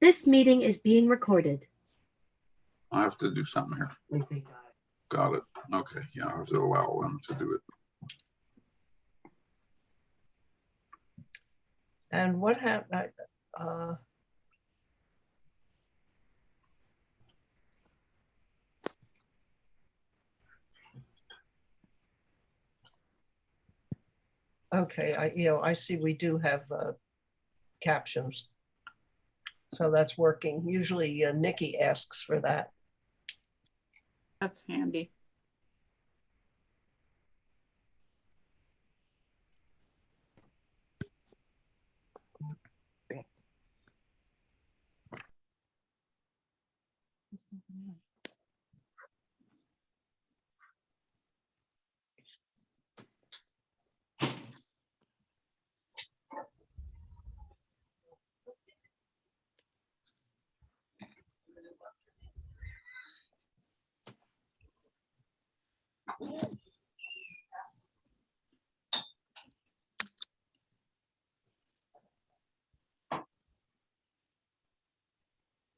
This meeting is being recorded. I have to do something here. Got it. Okay. Yeah, I have to allow them to do it. And what happened? Okay, I see we do have captions. So that's working. Usually Nikki asks for that. That's handy.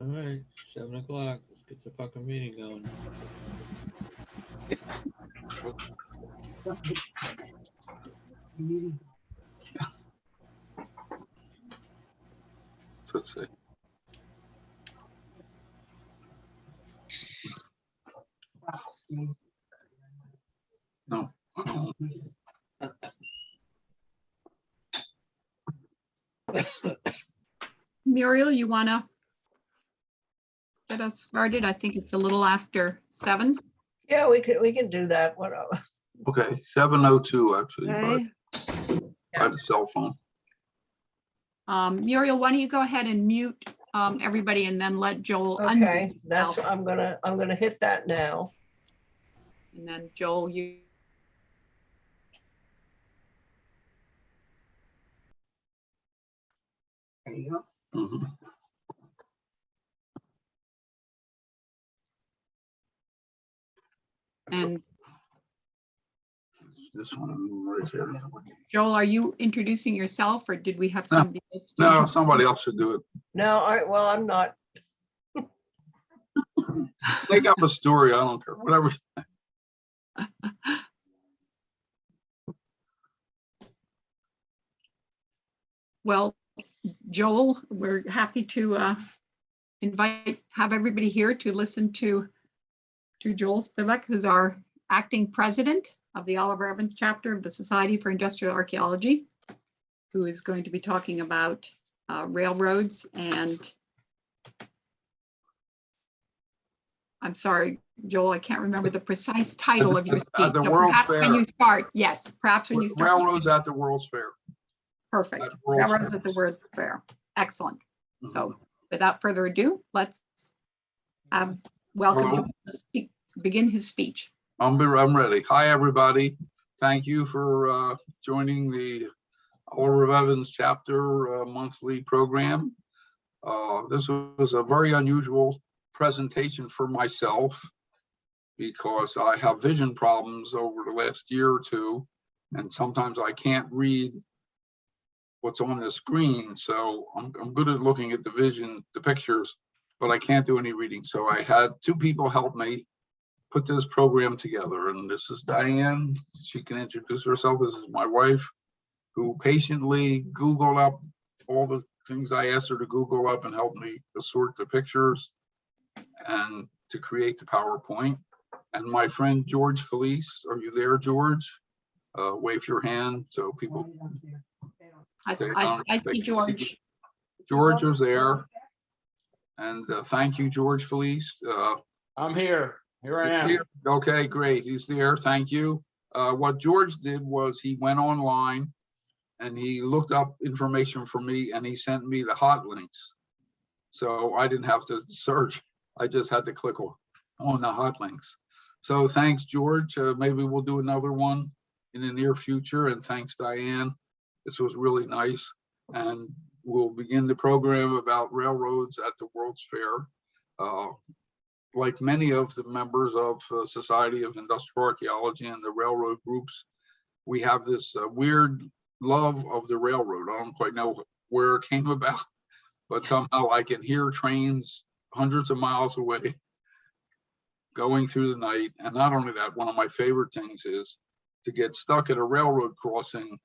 All right, 7 o'clock. Let's get the fucking meeting going. So let's see. No. Muriel, you want to get us started? I think it's a little after 7. Yeah, we can do that. What? Okay, 7:02 actually, Okay. but I had a cell phone. Muriel, why don't you go ahead and mute everybody and then let Joel Okay, unmute that's himself. I'm gonna hit that now. And then Joel, you. There you go. Mhm. And This one right here. Joel, are you introducing yourself or did we have No. somebody else? do No, it? somebody else should do it. No, well, I'm not. Make up a story. I don't care. Whatever. Well, Joel, we're happy to have everybody here to listen to Joel Spivak, who's our acting president of the Oliver Evans chapter of the Society for Industrial Archaeology, who is going to be talking about railroads and I'm sorry, Joel, I can't remember the precise title of your speech. The So World's perhaps when Fair. you start, yes, perhaps when you start. Railroads at the World's Fair. Perfect. At World's Railroads Fair. at the World's Fair. Excellent. Mhm. So without further ado, let's welcome Hello. Joel to begin his speech. I'm ready. Hi, everybody. Thank you for joining the Oliver Evans chapter monthly program. This was a very unusual presentation for myself because I have vision problems over the last year or two, and sometimes I can't read what's on the screen. So I'm good at looking at the pictures, but I can't do any reading. So I had 2 people help me put this program together. And this is Diane. She can introduce herself. This is my wife, who patiently Googled up all the things I asked her to Google up and help me assort the pictures and to create the PowerPoint. And my friend George Felice, are you there, George? Wave your hand so people. I they see can George. George was there. And thank you, George Felice. I'm here. Here I am. Okay, great. He's there. Thank you. What George did was he went online and he looked up information for me and he sent me the hot links. So I didn't have to search. I just had to click on the hot links. So thanks, George. Maybe we'll do another one in the near future. And thanks, Diane. This was really nice. And we'll begin the program about railroads at the World's Fair. Like many of the members of Society of Industrial Archaeology and the railroad groups, we have this weird love of the railroad. I don't quite know where it came about, but somehow I can hear trains hundreds of miles away going through the night. And not only that, one of my favorite things is to get stuck at a railroad crossing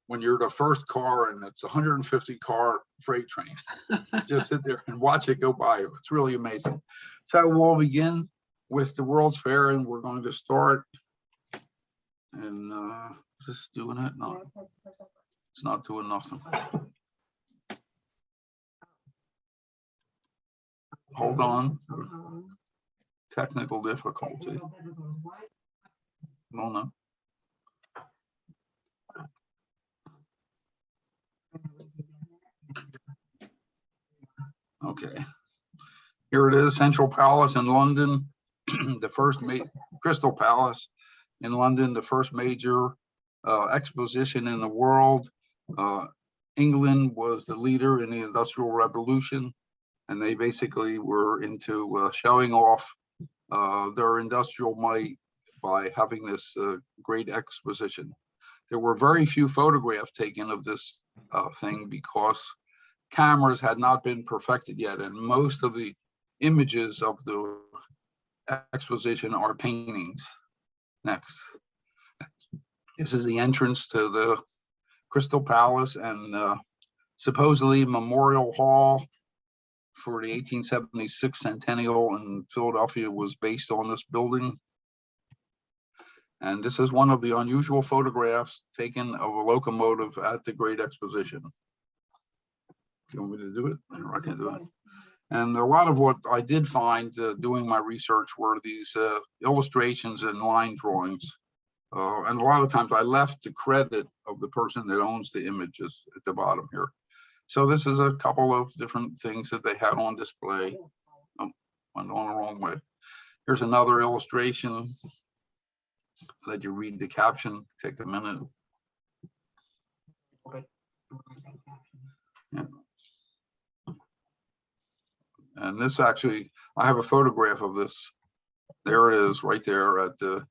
when you're the first car and it's a 150 car freight train. Just sit there and watch it go by. It's really amazing. So we'll begin with the World's Fair, and we're going to start. And just doing it. No, it's not doing nothing. Hold on. Technical difficulty. No. Okay. Here it is, Central Palace in London, the first Crystal Palace in London, the first major exposition in the world. England was the leader in the Industrial Revolution, and they basically were into showing off their industrial might by having this great exposition. There were very few photographs taken of this thing because cameras had not been perfected yet, and most of the images of the exposition are paintings. Next. This is the entrance to the Crystal Palace, and supposedly Memorial Hall for the 1876 centennial in Philadelphia was based on this building. And this is one of the unusual photographs taken of a locomotive at the Great Exposition. Do you want me to do it? I can do it. And a lot of what I did find doing my research were these illustrations and line drawings. And a lot of times I left the credit of the person that owns the images at the bottom here. So this is a couple of different things that they had on display. Oh, went on the wrong way. Here's another illustration. Let you read the caption. Take a minute. Yeah. And this actually, I have a photograph of this. There it is, right there at the.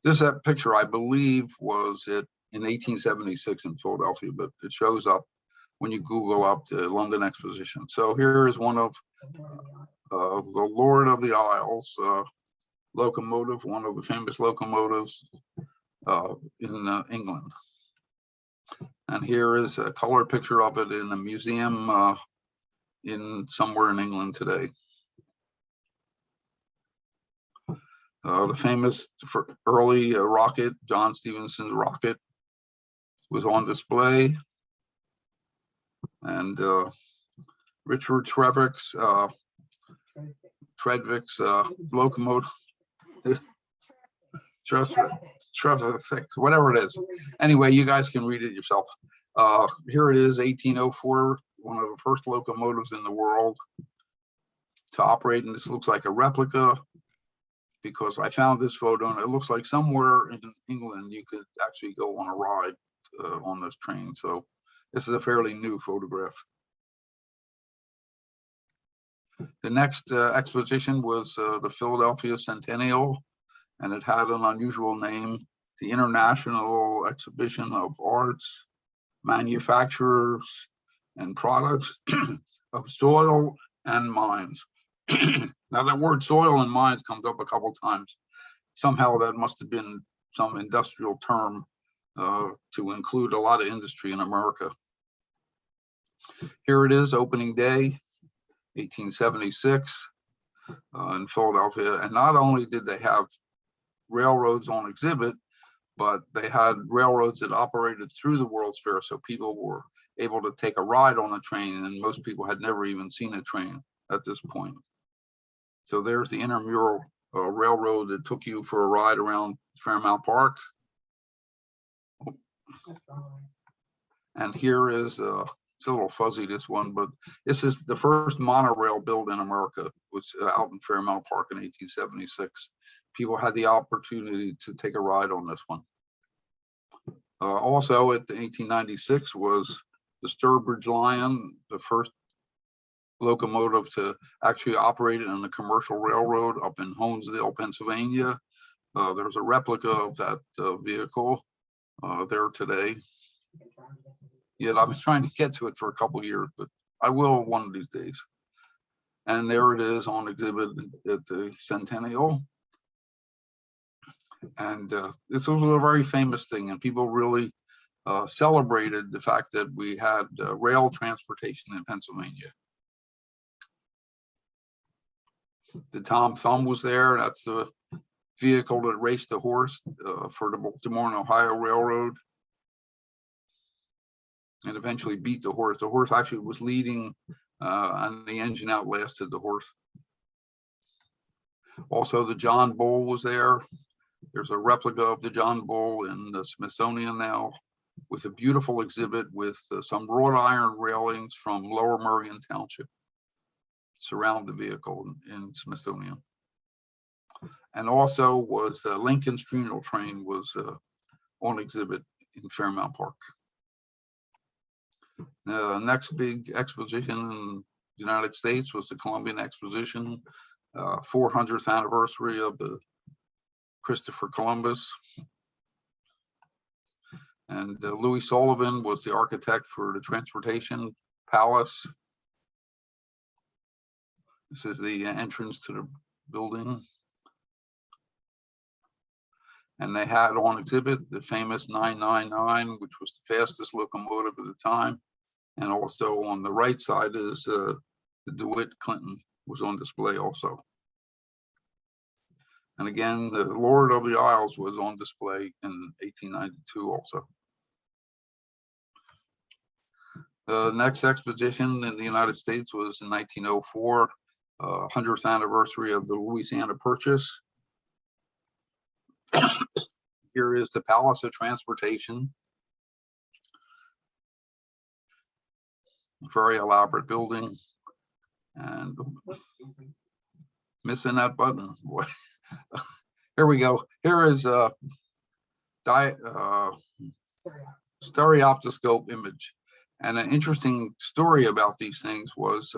This picture, I believe, was it in 1876 in Philadelphia, but it shows up when you Google up the London Exposition. So here is one of the Lord of the Isles locomotive, one of the famous locomotives in England. And here is a color picture of it in a museum in somewhere in England today. The famous early rocket, John Stephenson's rocket, was on display. And Richard Trevithick's locomotive, Trevithick, whatever it is. Anyway, you guys can read it yourself. Here it is, 1804, one of the first locomotives in the world to operate. And this looks like a replica because I found this photo and it looks like somewhere in England you could actually go on a ride on this train. So this is a fairly new photograph. The next exposition was the Philadelphia Centennial, and it had an unusual name, the International Exhibition of Arts, Manufacturers, and Products of Soil and Mines. Now that word soil and mines comes up a couple times. Somehow that must have been some industrial term to include a lot of industry in America. Here it is, opening day, 1876 in Philadelphia. And not only did they have railroads on exhibit, but they had railroads that operated through the World's Fair. So people were able to take a ride on a train, and most people had never even seen a train at this point. So there's the intramural railroad that took you for a ride around Fairmount Park. And here is, it's a little fuzzy, this one, but this is the first monorail built in America. It was out in Fairmount Park in 1876. People had the opportunity to take a ride on this one. Also at 1896 was the Sturbridge Lion, the first locomotive to actually operate in a commercial railroad up in Honesdale, Pennsylvania. There's a replica of that vehicle there today. Yet I was trying to get to it for a couple of years, but I will one of these days. And there it is on exhibit at the Centennial. And this was a very famous thing, and people really celebrated the fact that we had rail transportation in Pennsylvania. The Tom Thumb was there. That's the vehicle that raced the horse for the Baltimore and Ohio Railroad, and eventually beat the horse. The horse actually was leading, and the engine outlasted the horse. Also, the John Bull was there. There's a replica of the John Bull in the Smithsonian now, with a beautiful exhibit with some wrought iron railings from Lower Merion Township surround the vehicle in Smithsonian. And also was the Lincoln's funeral train was on exhibit in Fairmount Park. The next big exposition in the United States was the Columbian Exposition, 400th anniversary of the Christopher Columbus. And Louis Sullivan was the architect for the Transportation Palace. This is the entrance to the building. And they had on exhibit the famous 999, which was the fastest locomotive at the time. And also on the right side is the DeWitt Clinton was on display also. And again, the Lord of the Isles was on display in 1892 also. The next exposition in the United States was in 1904, 100th anniversary of the Louisiana Purchase. Here is the Palace of Transportation. Very elaborate building. And missing that button, boy. Here we go. Here is a stereoscope image. And an interesting story about these things was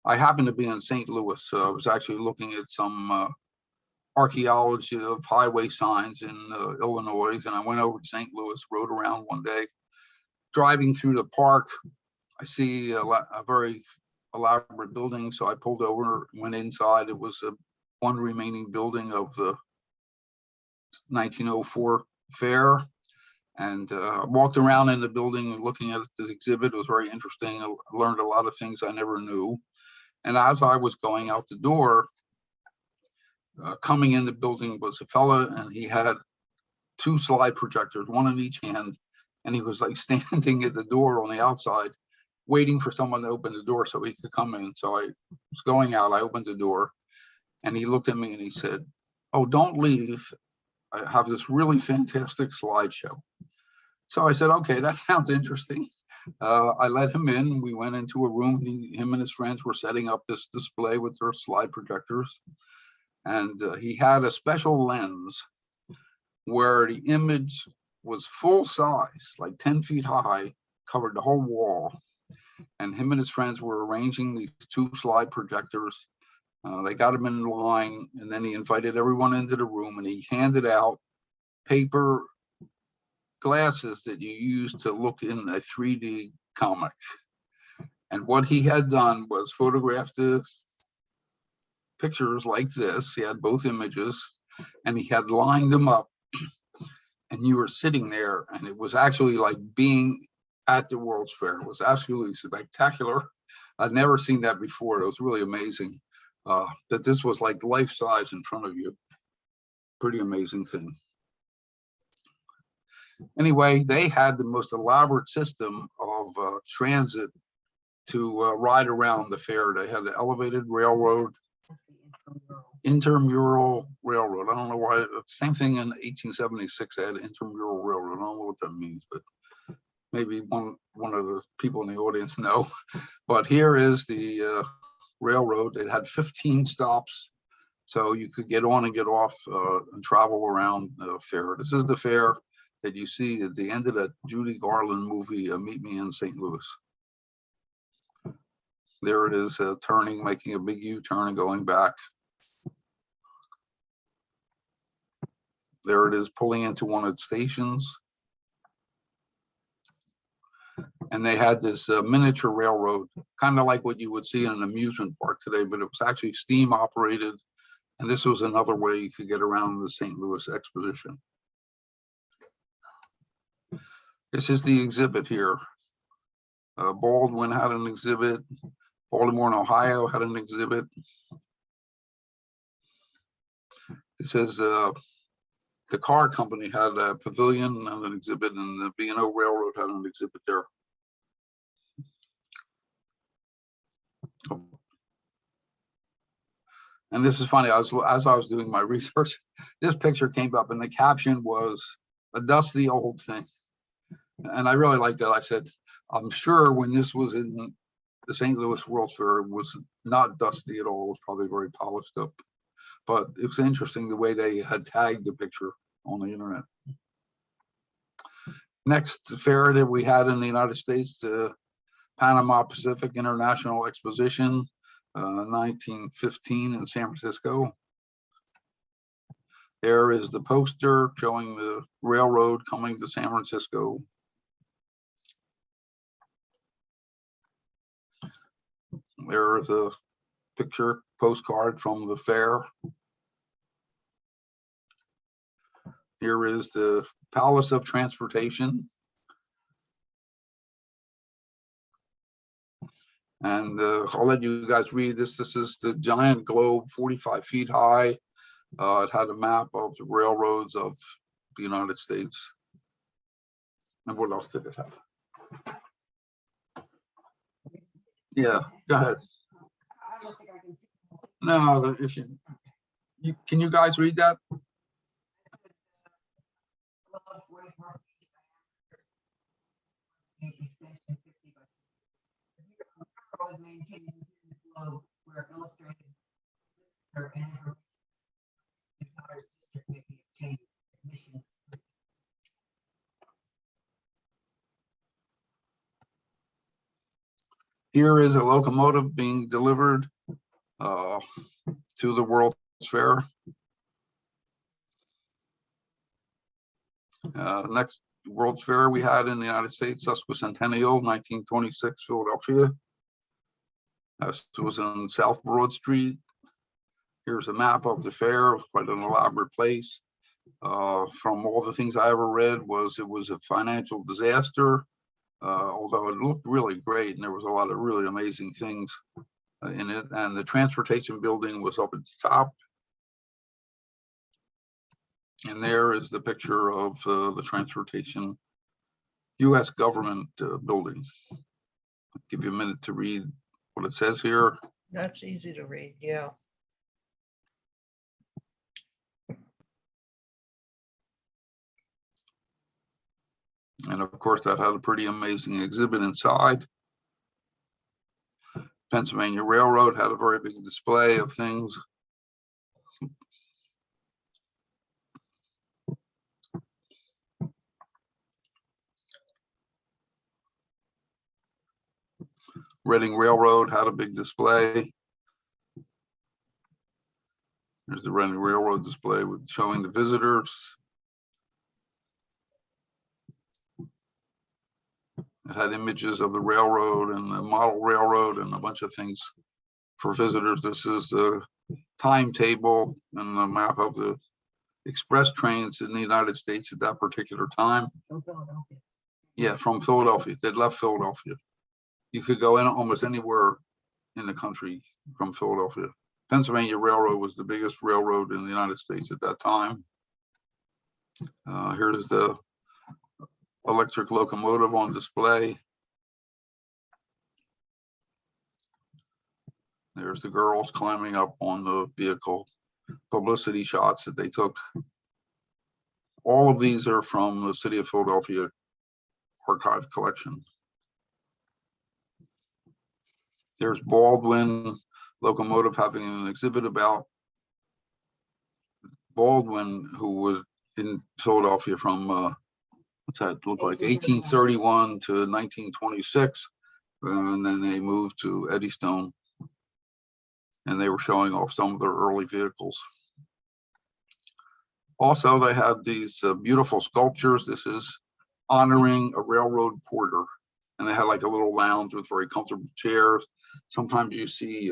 I happened to be in St. Louis. I was actually looking at some archaeology of highway signs in Illinois, and I went over to St. Louis, rode around one day. Driving through the park, I see a very elaborate building, so I pulled over, went inside. It was one remaining building of the 1904 fair, and walked around in the building looking at the exhibit. It was very interesting. I learned a lot of things I never knew. And as I was going out the door, coming in the building was a fella, and he had 2 slide projectors, one in each hand, and he was like standing at the door on the outside, waiting for someone to open the door so he could come in. So I was going out, I opened the door, and he looked at me and he said, "Oh, don't leave. I have this really fantastic slideshow." So I said, "Okay, that sounds interesting." I let him in. We went into a room. Him and his friends were setting up this display with their slide projectors. And he had a special lens where the image was full size, like 10 feet high, covered the whole wall. And him and his friends were arranging these 2 slide projectors. They got them in line, and then he invited everyone into the room, and he handed out paper glasses that you use to look in a 3D comic. And what he had done was photographed the pictures like this. He had both images, and he had lined them up, and you were sitting there, and it was actually like being at the World's Fair. It was absolutely spectacular. I'd never seen that before. It was really amazing that this was like life size in front of you. Pretty amazing thing. Anyway, they had the most elaborate system of transit to ride around the fair. They had the elevated railroad, intermural railroad. I don't know why. Same thing in 1876. They had intermural railroad. I don't know what that means, but maybe one of the people in the audience know. But here is the railroad. It had 15 stops, so you could get on and get off and travel around the fair. This is the fair that you see at the end of that Judy Garland movie, Meet Me in St. Louis. There it is, turning, making a big U-turn and going back. There it is, pulling into one of the stations. And they had this miniature railroad, kind of like what you would see in an amusement park today, but it was actually steam operated. And this was another way you could get around the St. Louis Exposition. This is the exhibit here. Baldwin had an exhibit. Baltimore and Ohio had an exhibit. It says the car company had a pavilion and an exhibit, and the B&O Railroad had an exhibit there. And this is funny, as I was doing my research, this picture came up and the caption was a dusty old thing. And I really liked that. I said, I'm sure when this was in the St. Louis World's Fair, it was not dusty at all. It was probably very polished up. But it was interesting the way they had tagged the picture on the internet. Next fair that we had in the United States, the Panama Pacific International Exposition, 1915 in San Francisco. There is the poster showing the railroad coming to San Francisco. There is a picture postcard from the fair. Here is the Palace of Transportation. And I'll let you guys read this. This is the giant globe, 45 feet high. It had a map of the railroads of the United States. And what else did it have? Yeah, go ahead. I don't think I can see. No, if you can you guys read that? Extension 50 by was maintained within the globe where illustrated or information is not a district may be obtained admissions. Here is a locomotive being delivered to the World's Fair. Next World's Fair we had in the United States, Sesquicentennial, 1926, Philadelphia. This was in South Broad Street. Here's a map of the fair. It was quite an elaborate place. From all the things I ever read, it was a financial disaster, although it looked really great, and there was a lot of really amazing things in it. And the transportation building was up at the top. And there is the picture of the transportation U.S. government building. I'll give you a minute to read what it says here. That's easy to read, yeah. And of course, that had a pretty amazing exhibit inside. Pennsylvania Railroad had a very big display of things. Reading Railroad had a big display. There's the Reading Railroad display with showing the visitors. It had images of the railroad and the model railroad and a bunch of things for visitors. This is the timetable and the map of the express trains in the United States at that particular time. From Philadelphia. Yeah, from Philadelphia. They left Philadelphia. You could go in almost anywhere in the country from Philadelphia. Pennsylvania Railroad was the biggest railroad in the United States at that time. Here's the electric locomotive on display. There's the girls climbing up on the vehicle. Publicity shots that they took. All of these are from the City of Philadelphia archive collection. There's Baldwin locomotive having an exhibit about Baldwin, who was in Philadelphia from what's that look like, 1831 to 1926, and then they moved to Eddystone, and they were showing off some of their early vehicles. Also, they have these beautiful sculptures. This is honoring a railroad porter, and they had like a little lounge with very comfortable chairs. Sometimes you see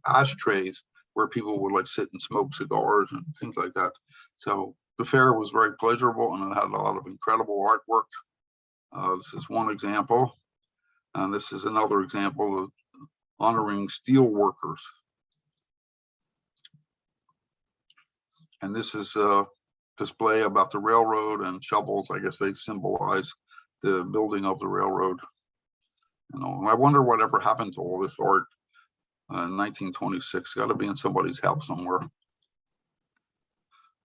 ashtrays where people would like sit and smoke cigars and things like that. So the fair was very pleasurable, and it had a lot of incredible artwork. This is one example, and this is another example of honoring steel workers. And this is a display about the railroad, and shovels, I guess they symbolize the building of the railroad. You know, and I wonder whatever happened to all this art in 1926. Got to be in somebody's house somewhere.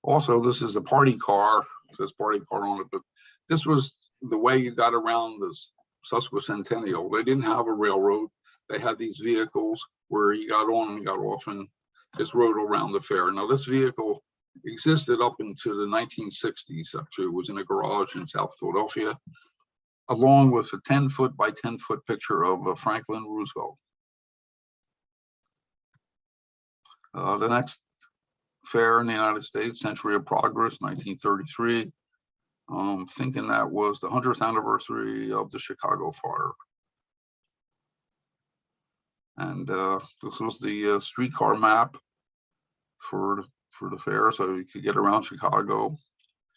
Also, this is a party car. It says party car on it, but this was the way you got around this Sesquicentennial. They didn't have a railroad. They had these vehicles where you got on and got off and just rode around the fair. Now, this vehicle existed up into the 1960s. Actually, it was in a garage in South Philadelphia, along with a 10-foot by 10-foot picture of Franklin Roosevelt. The next fair in the United States, Century of Progress, 1933. Thinking that was the 100th anniversary of the Chicago fire. And this was the streetcar map for the fair, so you could get around Chicago,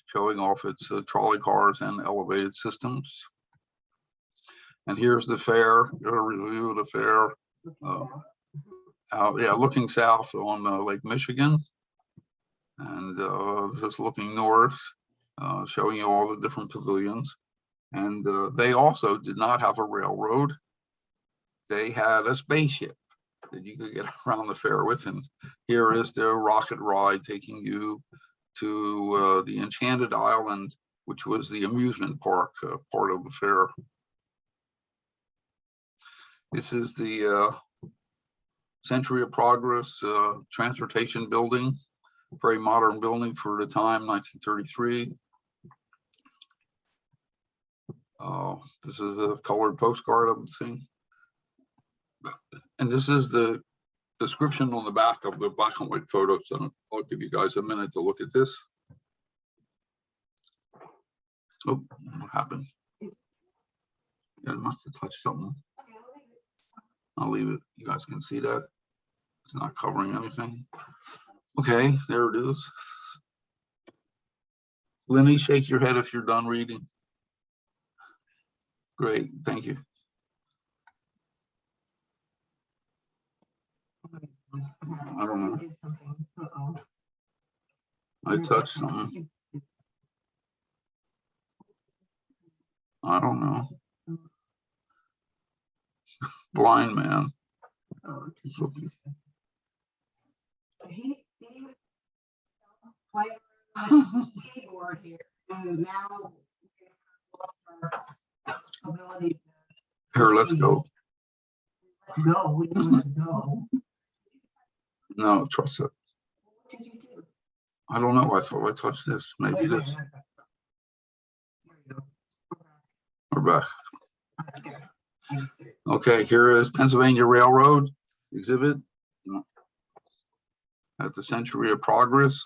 showing off its trolley cars and elevated systems. And here's the fair, a review of the fair. Looking south on Lake Michigan, and just looking north, showing you all the different pavilions. And they also did not have a railroad. They had a spaceship that you could get around the fair with. And here is the rocket ride taking you to the Enchanted Island, which was the amusement park part of the fair. This is the Century of Progress transportation building, very modern building for the time, 1933. This is a colored postcard of the thing. And this is the description on the back of the black and white photos. So I'll give you guys a minute to look at this. Oh, what happened? Yeah, it must have touched something. I'll leave it. You guys can see that. It's not covering anything. Okay, there it is. Lenny, shake your head if you're done reading. Great, thank you. I don't know. I touched something. I don't know. Blind man. He playing keyboard here, and now lost our ability. Here, let's go. Let's go. We need to go. No, trust it. What did you do? I don't know. I thought I touched this. Maybe Wait, this. wait, wait. Here we go. We're back. Okay. I just did it. Okay, here is Pennsylvania Railroad exhibit at the Century of Progress.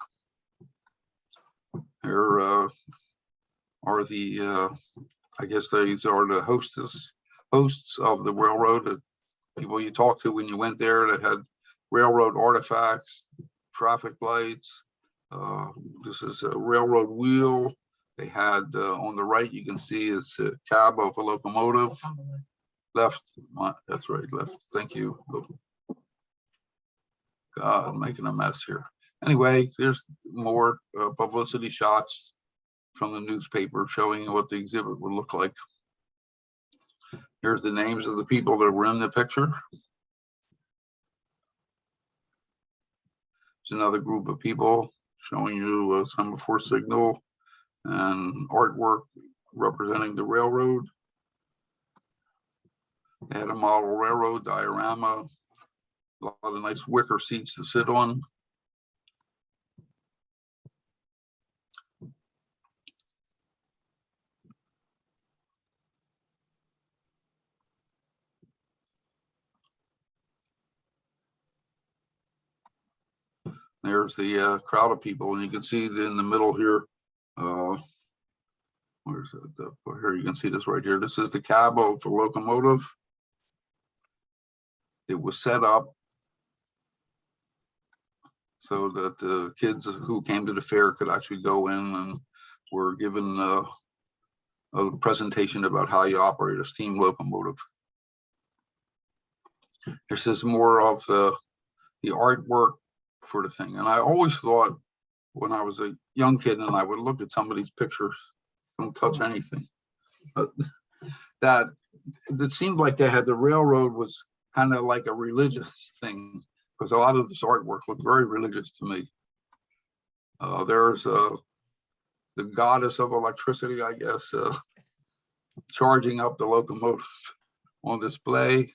Here are the, I guess these are the hosts of the railroad, the people you talked to when you went there that had railroad artifacts, traffic lights. This is a railroad wheel. They had on the right, you can see it's a cab of a locomotive. Left, that's right, left. Thank you. God, I'm making a mess here. Anyway, there's more publicity shots from the newspaper showing what the exhibit would look like. Here's the names of the people that were in the picture. It's another group of people showing you semaphore signal and artwork representing the railroad. They had a model railroad diorama, a lot of nice wicker seats to sit on. There's the crowd of people, and you can see in the middle here, where's it? Here you can see this right here. This is the cab of the locomotive. It was set up so that the kids who came to the fair could actually go in and were given a presentation about how you operate a steam locomotive. This is more of the artwork for the thing. And I always thought when I was a young kid and I would look at some of these pictures, don't touch anything, that it seemed like they had the railroad was kind of like a religious thing, because a lot of this artwork looked very religious to me. There's the goddess of electricity, I guess, charging up the locomotive on display.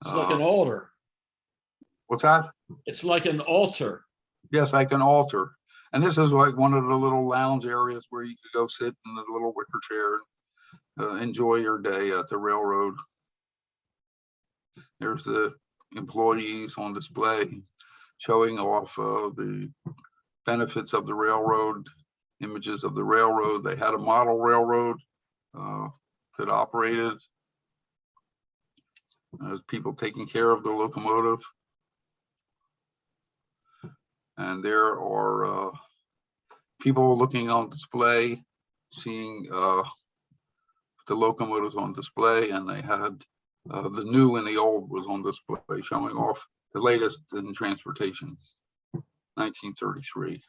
It's like an altar. What's that? It's like an altar. Yes, like an altar. And this is like one of the little lounge areas where you could go sit in a little wicker chair and enjoy your day at the railroad. There's the employees on display showing off the benefits of the railroad, images of the railroad. They had a model railroad that operated. There's people taking care of the locomotive. And there are people looking on display, seeing the locomotives on display, and they had the new and the old was on display, showing off the latest in transportation, 1933.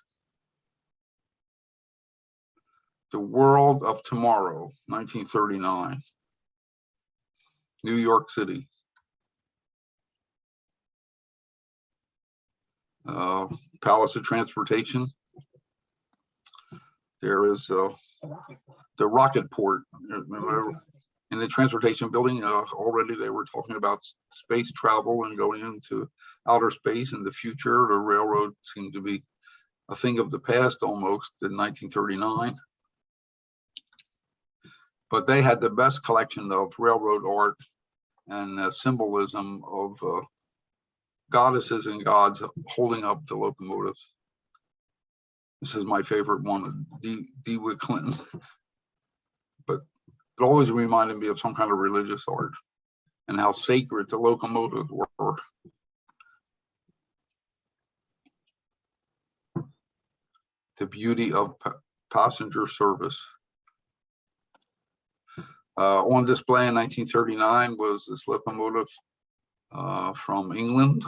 The World of Tomorrow, 1939, New York City. Palace of Transportation. There is the rocket port. In the transportation building, already they were talking about space travel and going into outer space in the future. The railroad seemed to be a thing of the past almost in 1939. But they had the best collection of railroad art and symbolism of goddesses and gods holding up the locomotives. This is my favorite one, DeWitt Clinton. But it always reminded me of some kind of religious art and how sacred the locomotives were. The beauty of passenger service. On display in 1939 was this locomotive from England.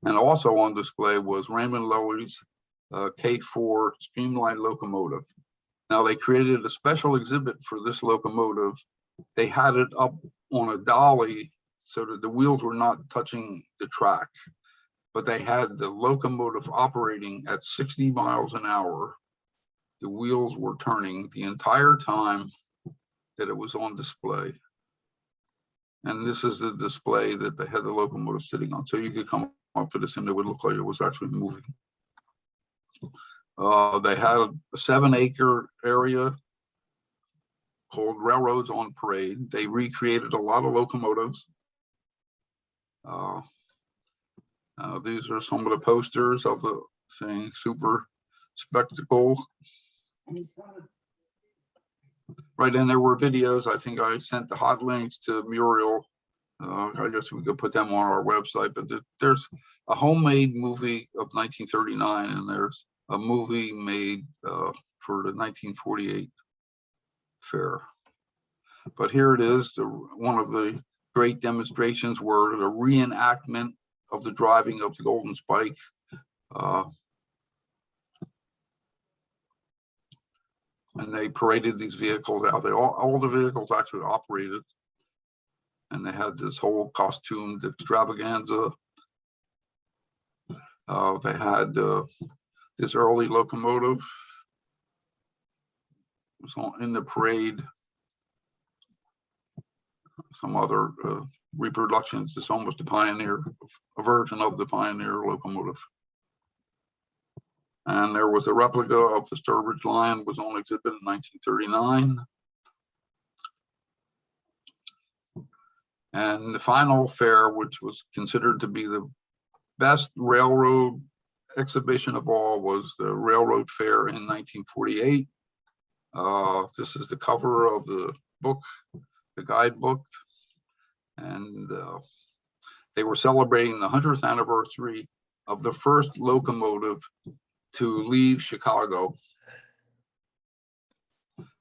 And also on display was Raymond Loewy's K4 streamlined locomotive. Now they created a special exhibit for this locomotive. They had it up on a dolly so that the wheels were not touching the track, but they had the locomotive operating at 60 miles an hour. The wheels were turning the entire time that it was on display. And this is the display that they had the locomotive sitting on. So you could come up to this and it would look like it was actually moving. They had a 7-acre area called Railroads on Parade. They recreated a lot of locomotives. These are some of the posters of the saying super spectacle. Right, and there were videos. I think I sent the hot links to Muriel. I guess we could put them on our website, but there's a homemade movie of 1939 and there's a movie made for the 1948 fair. But here it is, one of the great demonstrations were the reenactment of the driving of the Golden Spike. And they paraded these vehicles out. All the vehicles actually operated. And they had this whole costumed extravaganza. They had this early locomotive was in the parade. Some other reproductions. It's almost a Pioneer, a version of the Pioneer locomotive. And there was a replica of the Sturbridge Lion, was on exhibit in 1939. And the final fair, which was considered to be the best railroad exhibition of all was the Railroad Fair in 1948. This is the cover of the book, the guidebook, and they were celebrating the 100th anniversary of the first locomotive to leave Chicago.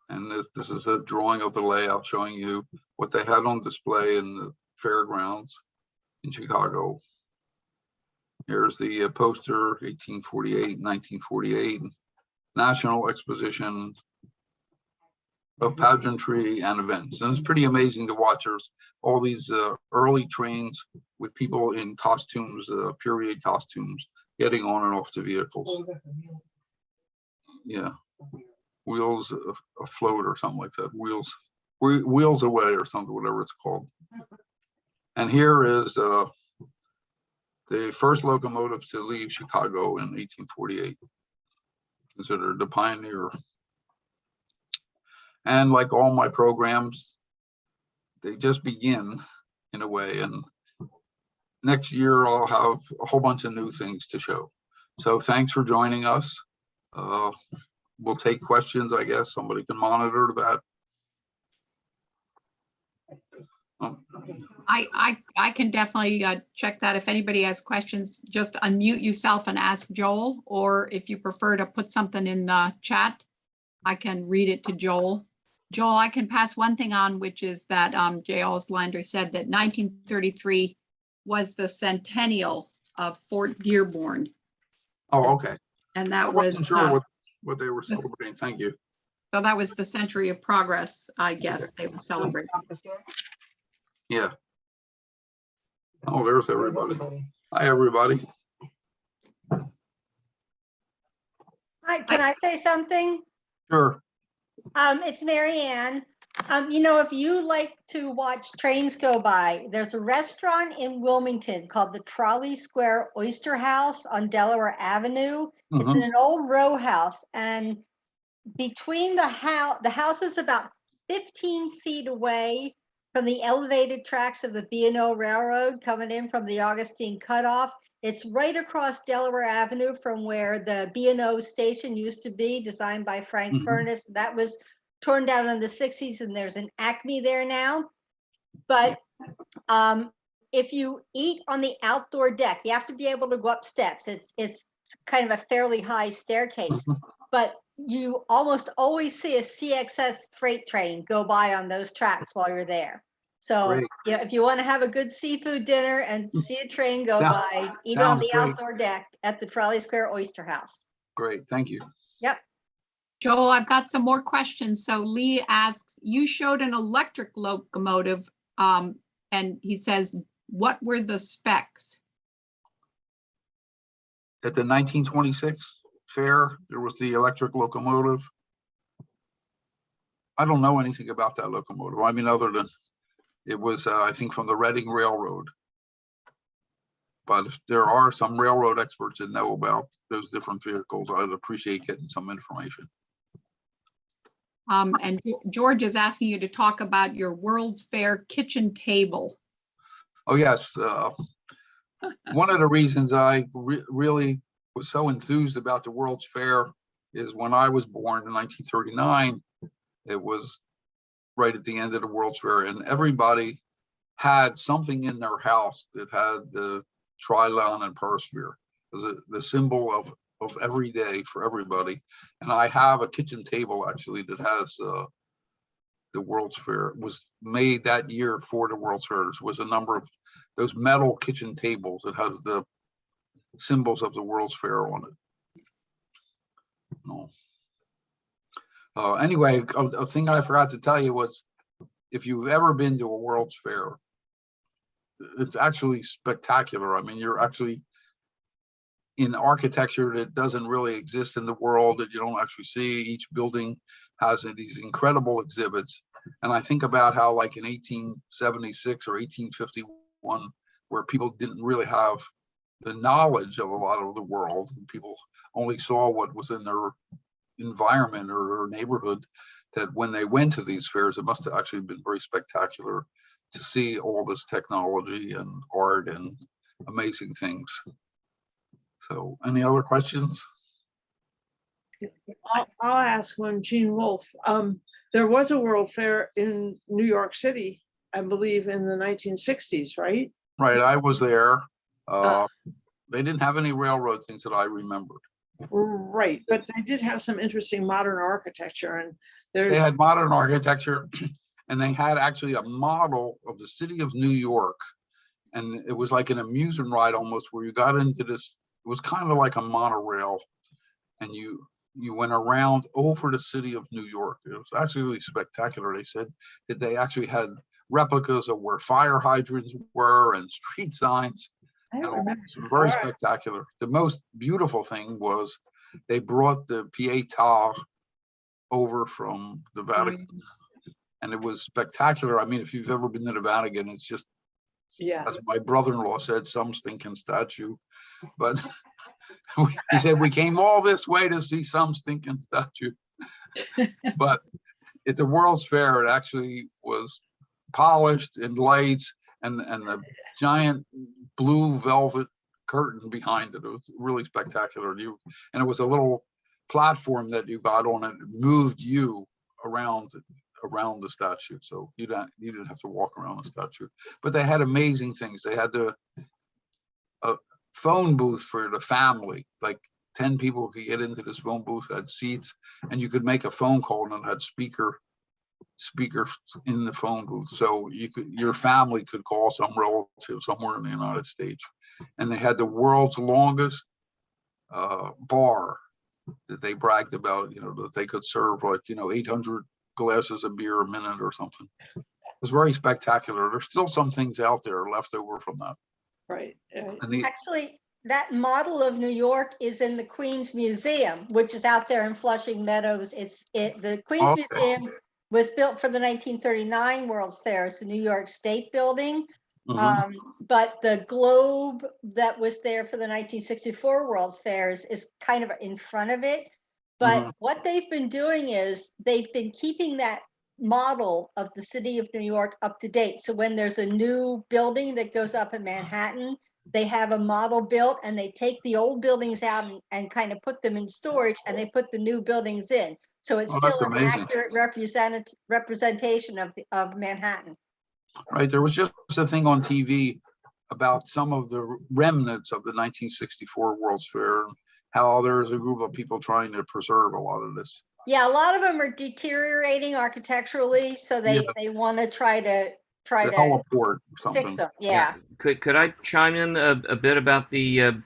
And this is a drawing of the layout showing you what they had on display in the fairgrounds in Chicago. Here's the poster, 1848, 1948, National Exposition of Pageantry and Events. And it's pretty amazing to watch. There's all these early trains with people in costumes, period costumes, getting on and off the vehicles. Yeah, wheels afloat or something like that. Wheels away or something, whatever it's called. And here is the first locomotives to leave Chicago in 1848, considered the pioneer. And like all my programs, they just begin in a way. And next year, I'll have a whole bunch of new things to show. So thanks for joining us. We'll take questions, I guess. Somebody can monitor that. I can definitely check that. If anybody has questions, just unmute yourself and ask Joel, or if you prefer to put something in the chat, I can read it to Joel. Joel, I can pass one thing on, which is that J. Auslander said that 1933 was the centennial of Fort Dearborn. Oh, okay. And I that was, wasn't sure what they were celebrating. Thank you. so that was the century of progress, I guess they were celebrating. Yeah. Oh, there's everybody. Hi, everybody. Hi, can I say something? Sure. It's Mary Ann. You know, if you like to watch trains go by, there's a restaurant in Wilmington called the Trolley Square Oyster House on Delaware Avenue. It's in an old row house, and between the house is about 15 feet away from the elevated tracks of the B&O Railroad coming in from the Augustine Cutoff. It's right across Delaware Avenue from where the B&O station used to be, designed by Frank Furness. That was torn down in the 60s, and there's an Acme there now. But if you eat on the outdoor deck, you have to be able to go up steps. It's kind of a fairly high staircase, but you almost always see a CXS freight train go by on those tracks while you're there. So Great. yeah, if you want to have a good seafood dinner and see a train go by, eat on the outdoor deck at the Trolley Square Oyster House. Great. Thank you. Yep. Joel, I've got some more questions. So Lee asks, you showed an electric locomotive, and he says, what were the specs? At the 1926 fair, there was the electric locomotive. I don't know anything about that locomotive. I mean, other than it was, I think, from the Reading Railroad. But if there are some railroad experts that know about those different vehicles, I'd appreciate getting some information. And George is asking you to talk about your World's Fair kitchen table. Oh, yes. One of the reasons I really was so enthused about the World's Fair is when I was born in 1939, it was right at the end of the World's Fair, and everybody had something in their house that had the trilon and perisphere as the symbol of every day for everybody. And I have a kitchen table actually that has the World's Fair. It was made that year for the World's Fair. There was a number of those metal kitchen tables that has the symbols of the World's Fair on it. No. Anyway, a thing I forgot to tell you was, if you've ever been to a World's Fair, it's actually spectacular. I mean, you're actually in architecture that doesn't really exist in the world, that you don't actually see. Each building has these incredible exhibits. And I think about how, like in 1876 or 1851, where people didn't really have the knowledge of a lot of the world, people only saw what was in their environment or neighborhood, that when they went to these fairs, it must have actually been very spectacular to see all this technology and art and amazing things. So any other questions? I'll ask one, Gene Wolfe. There was a World Fair in New York City, I believe, in the 1960s, right? Right, I was there. They didn't have any railroad things that I remembered. Right, but they did have some interesting modern architecture, and They there's, had modern architecture and they had actually a model of the city of New York. And it was like an amusement ride almost, where you got into this, it was kind of like a monorail. And you went around over the city of New York. It was actually really spectacular. They said that they actually had replicas of where fire hydrants were and street signs. I And don't all. remember. It was very All right. spectacular. The most beautiful thing was they brought the Pietà over from the Vatican. And it was spectacular. I mean, if you've ever been to the Vatican, it's just, Yeah, as my brother-in-law said, some stinking statue. But he said, we came all this way to see some stinking statue. But at the World's Fair, it actually was polished in lights and the giant blue velvet curtain behind it. It was really spectacular. And it was a little platform that you got on, and it moved you around the statue, so you didn't have to walk around the statue. But they had amazing things. They had the phone booth for the family, like 10 people could get into this phone booth, had seats, and you could make a phone call, and it had speakers in the phone booth, so your family could call some relative somewhere in the United States. And they had the world's longest bar that they bragged about, that they could serve 800 glasses of beer a minute or something. It was very spectacular. There's still some things out there left over from that. right. And Actually, that model of New York is in the Queen's Museum, which is out there in Flushing Meadows. The Queen's Okay. Museum was built for the 1939 World's Fair. It's the New York State building. Mhm. But the globe that was there for the 1964 World's Fairs is kind of in front of it. But what they've been doing is they've been keeping that model of the city of New York up to date. So when there's a new building that goes up in Manhattan, they have a model built, and they take the old buildings out and kind of put them in storage, and they put the new buildings in. So it's Oh, still that's an amazing. accurate representation of Manhattan. Right, there was just a thing on TV about some of the remnants of the 1964 World's Fair, and how there's a group of people trying to preserve a lot of this. Yeah, a lot of them are deteriorating architecturally, so they want to try The to heliport or fix something. them. Yeah. Could I chime in a bit about the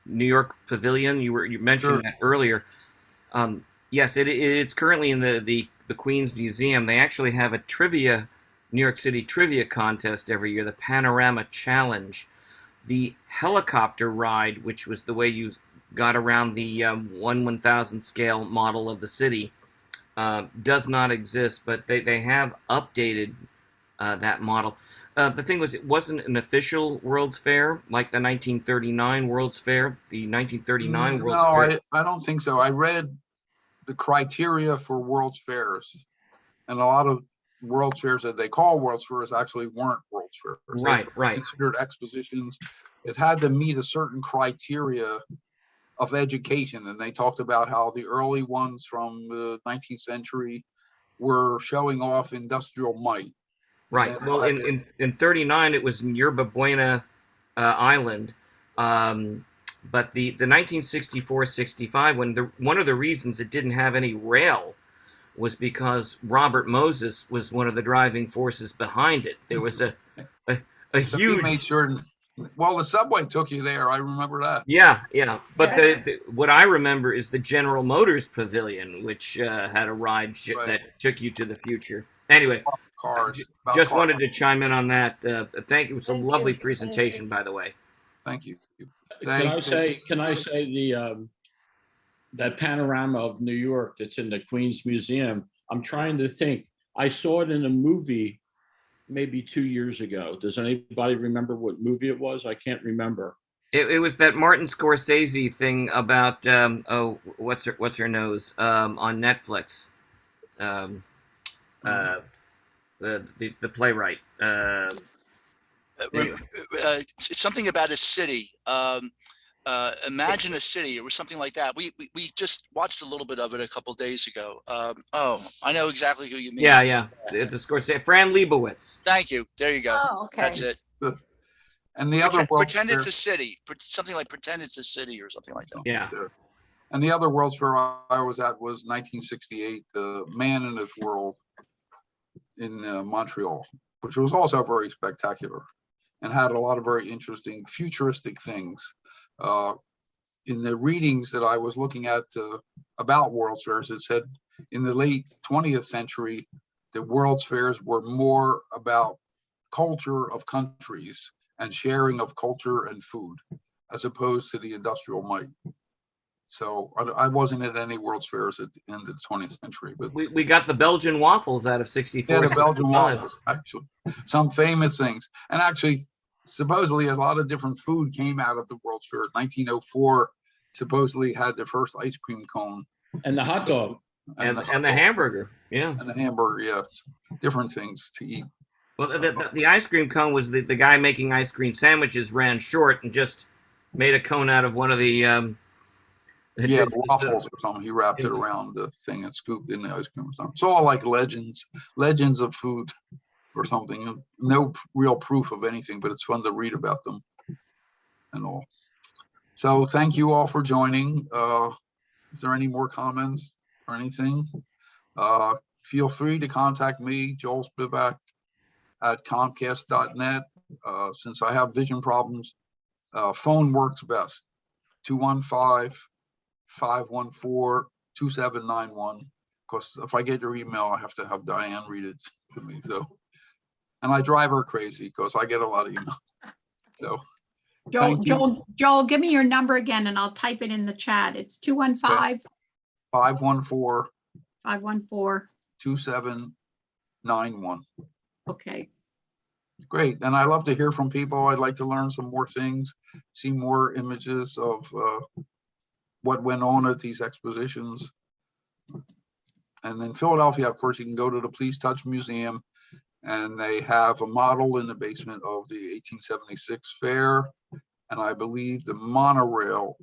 New York Pavilion? You mentioned Sure. that earlier. Yes, it's currently in the Queen's Museum. They actually have a New York City trivia contest every year, the Panorama Challenge. The helicopter ride, which was the way you got around the 1/1000 scale model of the city, does not exist, but they have updated that model. The thing was, it wasn't an official World's Fair like the 1939 World's Fair. The 1939 World's No, Fair. I don't think so. I read the criteria for World's Fairs, and a lot of World's Fairs that they call World's Fairs actually weren't World's Fairs. They Right, were right. considered expositions. It had to meet a certain criteria of education, and they talked about how the early ones from the 19th century were showing off industrial might. Right. And Well, in 39, it was in Yerba Buena Island. But the 1964-65, one of the reasons it didn't have any rail was because Robert Moses was one of the driving forces behind it. There was a so huge. he made sure. Well, the subway took you there. I remember that. Yeah. But what I remember is the General Motors Pavilion, which had a ride Right. that took you to the future. Anyway, Cars. just cars. wanted to chime in on that. Thank you. It was a Thank lovely you. presentation, by the way. Thank you. Can I say that panorama of New York that's in the Queen's Museum? I'm trying to think. I saw it in a movie maybe 2 years ago. Does anybody remember what movie it was? I can't remember. It was that Martin Scorsese thing about what's her nose on Netflix. The playwright. Anyway. It's something about a city. Imagine a City. It was something like that. We just watched a little bit of it a couple days ago. Oh, I know exactly who you mean. Yeah. The Scorsese, Fran Lebowitz. Thank you. There you go. Oh, okay. That's it. And the other World's Pretend Fair, it's a city. Something like Pretend it's a City or something like that. Yeah. and the other World's Fair I was at was 1968, Man in His World in Montreal, which was also very spectacular and had a lot of very interesting futuristic things. In the readings that I was looking at about World's Fairs, it said in the late 20th century, the World's Fairs were more about culture of countries and sharing of culture and food, as opposed to the industrial might. So I wasn't at any World's Fairs at the end of the 20th century, but We got the Belgian waffles out of 64. yeah, the Belgian waffles, actually, some famous things. And actually, supposedly a lot of different food came out of the World's Fair. 1904 supposedly had the first ice cream cone. And the hot dog. And hot the dog. hamburger. Yeah. And the hamburger, yeah, different things to eat. Well, the ice cream cone was the guy making ice cream sandwiches ran short and just made a cone out of one of the Yeah, waffles or something. He wrapped it around the thing and scooped in the ice cream or something. It's all like legends of food or something. No real proof of anything, but it's fun to read about them and all. So thank you all for joining. Is there any more comments or anything? Feel free to contact me, Joel Spivak, at Comcast.net. Since I have vision problems, phone works best. 215-514-2791. Because if I get your email, I have to have Diane read it to me. So, and I drive her crazy because I get a lot of emails. So, Joel, give me your number again and I'll type it in the chat. It's 215 514 514. 2791. Okay. Great. And I love to hear from people. I'd like to learn some more things, see more images of what went on at these expositions. And in Philadelphia, of course, you can go to the Please Touch Museum, and they have a model in the basement of the 1876 fair. And I believe the monorail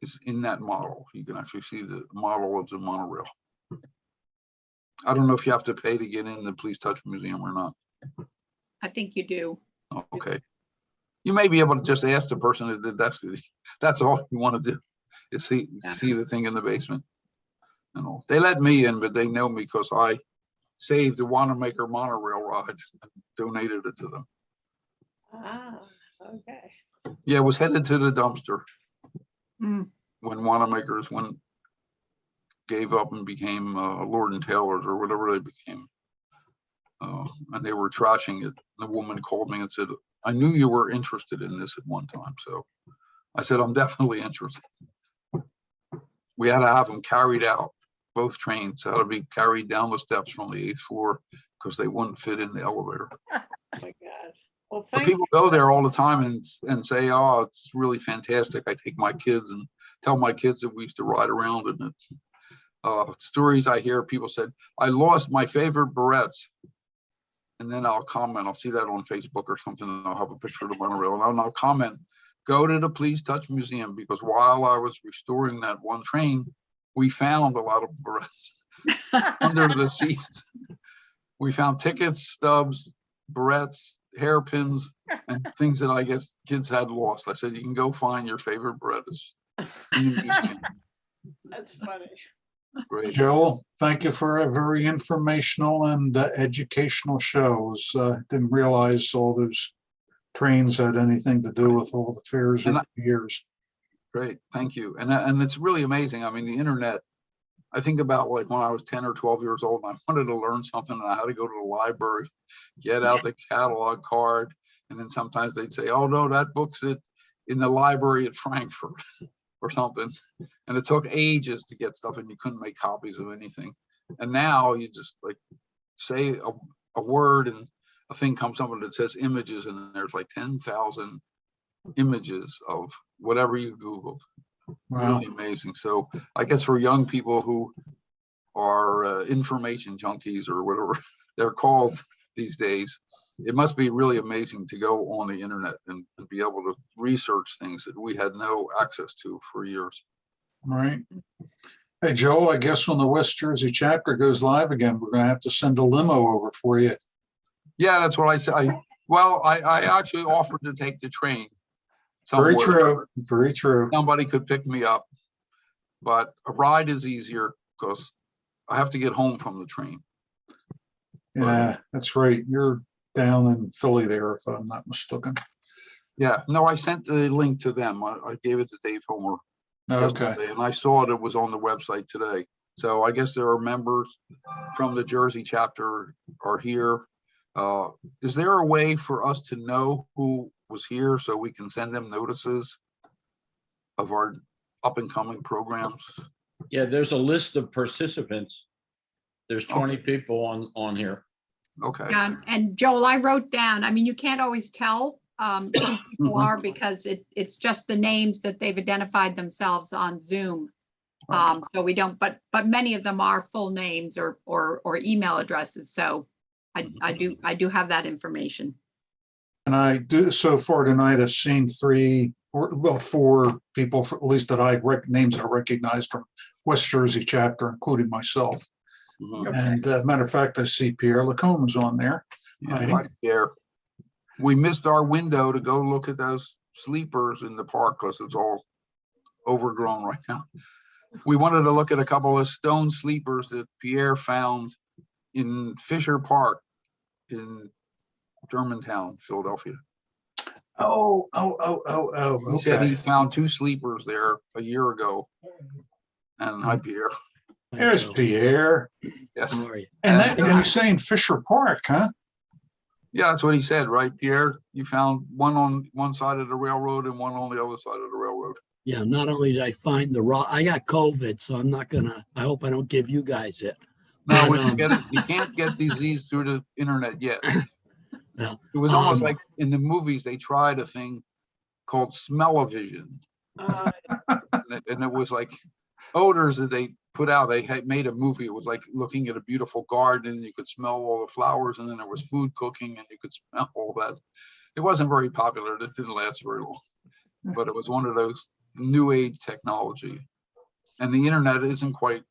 is in that model. You can actually see the model of the monorail. I don't know if you have to pay to get in the Please Touch Museum or not. I think you do. Oh, okay. You may be able to just ask the person that did that study. That's all you want to do is see the thing in the basement. And all. They let me in, but they know me because I saved the Wanamaker monorail ride and donated it to them. Ah, okay. Yeah, it was headed to the dumpster Mm. when Wanamaker's gave up and became Lord and Taylor's or whatever they became. And they were trashing it. The woman called me and said, I knew you were interested in this at one time. So I said, I'm definitely interested. We had to have them carried out. Both trains had to be carried down the steps from the 8th floor because they wouldn't fit in the elevator. Oh my God. Well, But thank people go there all the time and say, oh, it's really fantastic. I take my kids and tell my kids that we used to ride around in it. Stories I hear, people said, I lost my favorite barrettes. And then I'll comment, I'll see that on Facebook or something, and I'll have a picture of the monorail, and I'll comment, go to the Please Touch Museum, because while I was restoring that one train, we found a lot of barrettes under the seats. We found tickets, stubs, barrettes, hairpins, and things that I guess kids had lost. I said, you can go find your favorite barrettas in the museum. That's funny. Great. Joel, thank you for a very informational and educational shows. Didn't realize all those trains had anything to do with all the fairs over the years. Great, thank you. And it's really amazing. I mean, the internet, I think about like when I was 10 or 12 years old and I wanted to learn something and I had to go to the library, get out the catalog card. And then sometimes they'd say, oh no, that book's in the library at Frankfurt or something. And it took ages to get stuff and you couldn't make copies of anything. And now you just like say a word and a thing comes up and it says images and there's like 10,000 images of whatever you Googled. Wow. Really amazing. So I guess for young people who are information junkies or whatever they're called these days, it must be really amazing to go on the internet and be able to research things that we had no access to for years. Right. Hey, Joel, I guess when the West Jersey chapter goes live again, we're gonna have to send a limo over for you. Yeah, that's what I said. I actually offered to take the train. Very somewhere. true, very true. Somebody could pick me up, but a ride is easier because I have to get home from the train. Yeah, that's right. You're down in Philly there, if I'm not mistaken. Yeah, no, I sent the link to them. I gave it to Dave Homer Okay. yesterday, and I saw it was on the website today. So I guess there are members from the Jersey chapter are here. Is there a way for us to know who was here so we can send them notices of our up and coming programs? Yeah, there's a list of participants. There's 20 Okay. people on here. Okay. And Joel, I wrote down, I mean, you can't always tell who people Mhm. are because it's just the names that they've identified themselves on Zoom. So we don't, but many of them are full names or email addresses. So I do have that information. And I do, so far tonight, I've seen four people, at least that names I recognized from West Jersey chapter, including myself. Mhm. And matter of fact, I see Pierre Lacombe is on there. Yeah, Right. right there. We missed our window to go look at those sleepers in the park because it's all overgrown right now. We wanted to look at a couple of stone sleepers that Pierre found in Fisher Park in Germantown, Philadelphia. Oh, He said he okay. found 2 sleepers there a year ago. And hi, Pierre. There's Pierre. Yes. How are you? And you're saying Fisher Park, huh? Yeah, that's what he said, right, Pierre? You found one on one side of the railroad and one on the other side of the railroad. Yeah, not only did I find I got COVID, so I'm not gonna, I hope I don't give you guys it. No, But, you can't get disease through the internet yet. Yeah. It was almost like in the movies, they tried a thing called smell-o-vision. And it was like odors that they put out. They had made a movie. It was like looking at a beautiful garden and you could smell all the flowers, and then there was food cooking and you could smell all that. It wasn't very popular. It didn't last very long, but it was one of those new age technology. And the internet isn't quite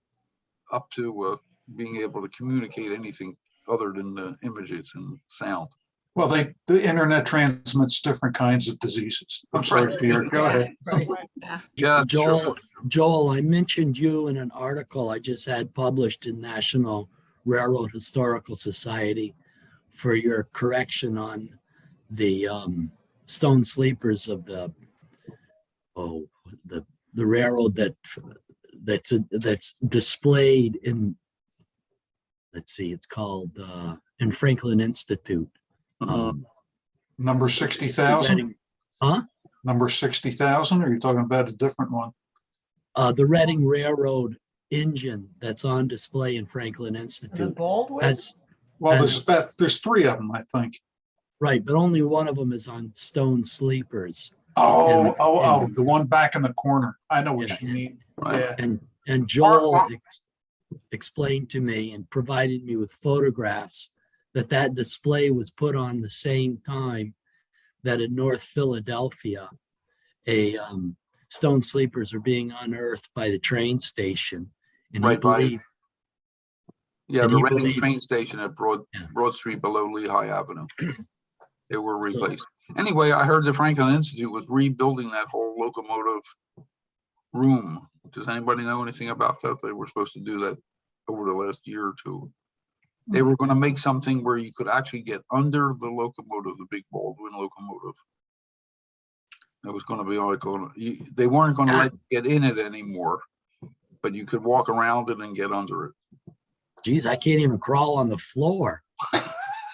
up to being able to communicate anything other than the images and sound. Well, the internet transmits different kinds of diseases. I'm sorry, Pierre, go ahead. Yeah, Joel, Joel, I mentioned you in an article I just had published in National Railroad Historical Society for your correction on the stone sleepers of the railroad that's displayed in, let's see, it's called in Franklin Institute. Number 60,000? Huh? Number 60,000, or are you talking about a different one? The Reading Railroad engine that's on display in Franklin Institute. The Baldwin? There's 3 of them, I think. Right, but only one of them is on stone sleepers. The one back in the corner. I know what Yeah. you mean. Right. Yeah. And Joel explained to me and provided me with photographs that display was put on the same time that in North Philadelphia, stone sleepers are being unearthed by the train station. And Right by- believe, Yeah, And the he Reading believed- train station at Broad Street below Lehigh Avenue. They were replaced. Anyway, I heard the Franklin Institute was rebuilding that whole locomotive room. Does anybody know anything about that? They were supposed to do that over the last year or two. They were going to make something where you could actually get under the locomotive, the big Baldwin locomotive. It was going to be like, they weren't going to let you get in it anymore, but you could walk around it and get under it. geez, I can't even crawl on the floor.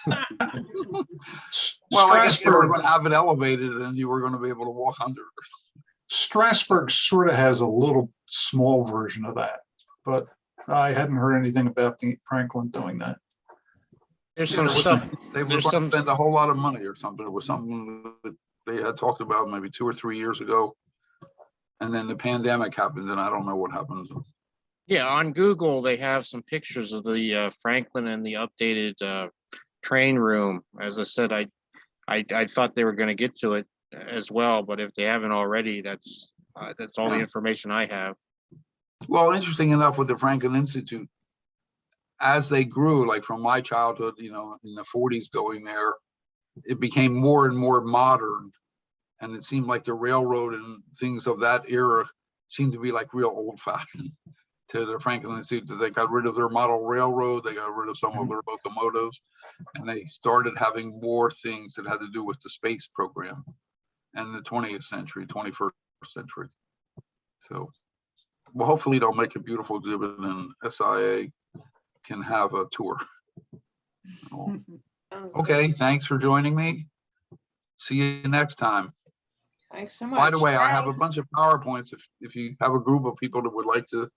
Well, I guess they were going to have it elevated and you were going to be able to walk under it. Strasburg sort of has a little small version of that, but I hadn't heard anything about the Franklin doing that. There's some stuff. They were going to spend a whole lot of money or something. It was something that they had talked about maybe 2 or 3 years ago. And then the pandemic happened and I don't know what happened. Yeah, on Google, they have some pictures of the Franklin and the updated train room. As I said, I thought they were going to get to it as well, but if they haven't already, that's all the information I have. Well, interesting enough with the Franklin Institute, as they grew, like from my childhood, in the 40s going there, it became more and more modern. And it seemed like the railroad and things of that era seemed to be like real old fashioned to the Franklin Institute. They got rid of their model railroad. They got rid of some of their locomotives, and they started having more things that had to do with the space program and the 20th century, 21st century. So, well, hopefully they'll make a beautiful exhibit and SIA can have a tour. Okay, thanks for joining me. See you next time. Thanks so much. By the way, I have a Thanks. bunch of PowerPoints. If you have a group of people that would like to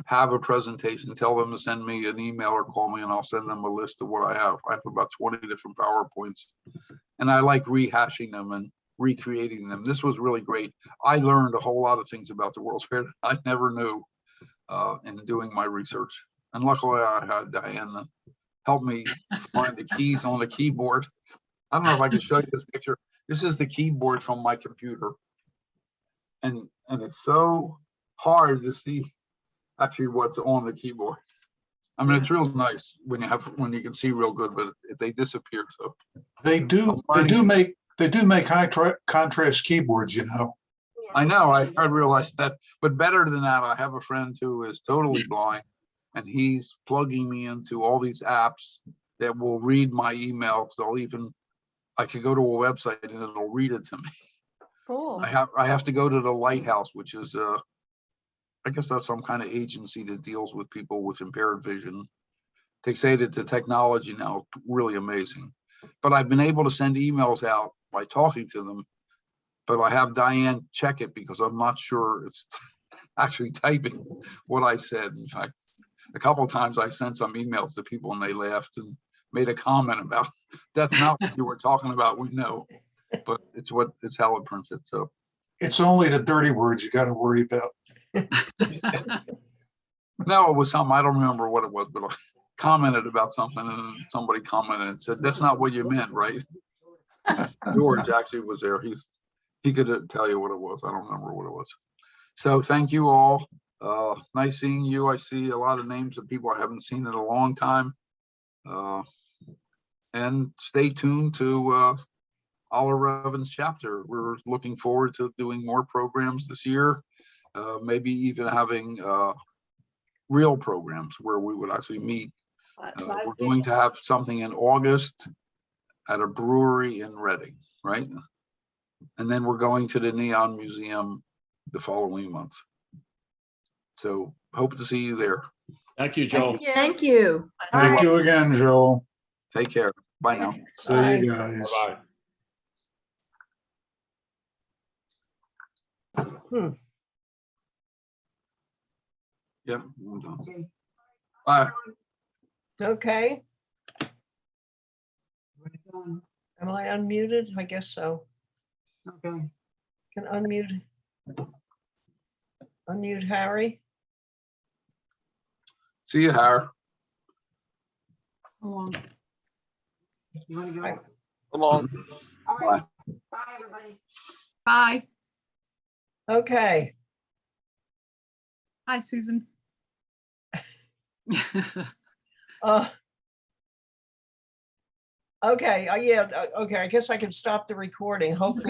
have a presentation, tell them to send me an email or call me and I'll send them a list of what I have. I have about 20 different PowerPoints and I like rehashing them and recreating them. This was really great. I learned a whole lot of things about the World's Fair that I never knew in doing my research. And luckily I had Diane help me find the keys on the keyboard. I don't know if I can show you this picture. This is the keyboard from my computer. And it's so hard to see actually what's on the keyboard. I mean, it's real nice when you can see real good, but they disappear. So They do make high contrast keyboards, I know, I realized that, but better than that, I have a friend who is totally blind and he's plugging me into all these apps that will read my emails. I could go to a website and it'll read it to me. Cool. I have to go to the Lighthouse, which is I guess that's some kind of agency that deals with people with impaired vision. They say that the technology now is really amazing, but I've been able to send emails out by talking to them, but I have Diane check it because I'm not sure it's actually typing what I said. In fact, a couple of times I sent some emails to people and they laughed and made a comment about that's not what you were talking about. We know, but it's how it printed. So It's only the dirty words you got to worry about. no, it was something, I don't remember what it was, but I commented about something and somebody commented and said, that's not what you meant, right? George actually was there. He could tell you what it was. I don't remember what it was. So thank you all. Nice seeing you. I see a lot of names of people I haven't seen in a long time. And stay tuned to Oliver Evans chapter. We're looking forward to doing more programs this year. Maybe even having real programs where we would actually meet. We're going to have something in August at a brewery in Reading, right? And then we're going to the Neon Museum the following month. So hope to see you there. Thank you, Joe. Thank you. Thank you again, Joel. Take care. Bye now. See you guys. Bye-bye. Yep. I'm done. Bye. Okay. Am I unmuted? I guess so. Okay. Can unmute Harry. See you, Harry. So long. You want to go? Right. Along. All right. Bye, everybody. Bye. Okay. Hi, Susan. Okay. Yeah. Okay. I guess I can stop the recording. Hopefully.